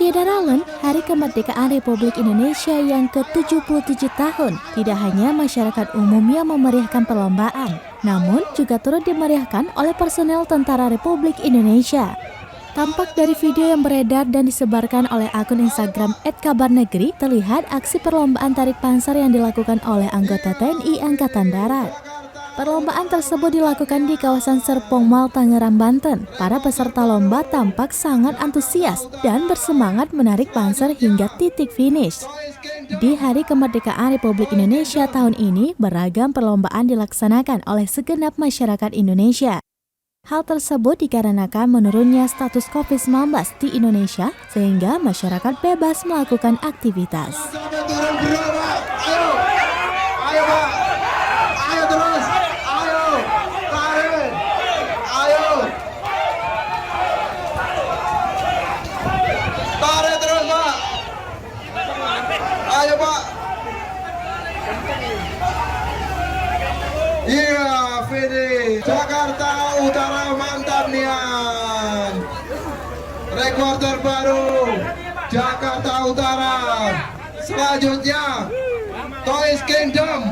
Syederallen, Hari Kemerdekaan Republik Indonesia yang ke-77 tahun, tidak hanya masyarakat umum yang memeriahkan perlombaan, namun juga turut dimeriahkan oleh personel Tentara Republik Indonesia. Tampak dari video yang beredar dan disebarkan oleh akun Instagram @kabarnegeri, terlihat aksi perlombaan tarik panser yang dilakukan oleh anggota TNI Angkatan Darat. Perlombaan tersebut dilakukan di kawasan Serpong Mall, Tangerang, Banten. Para peserta lomba tampak sangat antusias dan bersemangat menarik panser hingga titik finish. Di Hari Kemerdekaan Republik Indonesia tahun ini, beragam perlombaan dilaksanakan oleh segenap masyarakat Indonesia. Hal tersebut dikarenakan menurunnya status COVID-19 di Indonesia, sehingga masyarakat bebas melakukan aktivitas. Ayo Pak. Iya, finish. Jakarta Utara, mantap Nian. Rekor terbaru Jakarta Utara. Selanjutnya Toys Kingdom.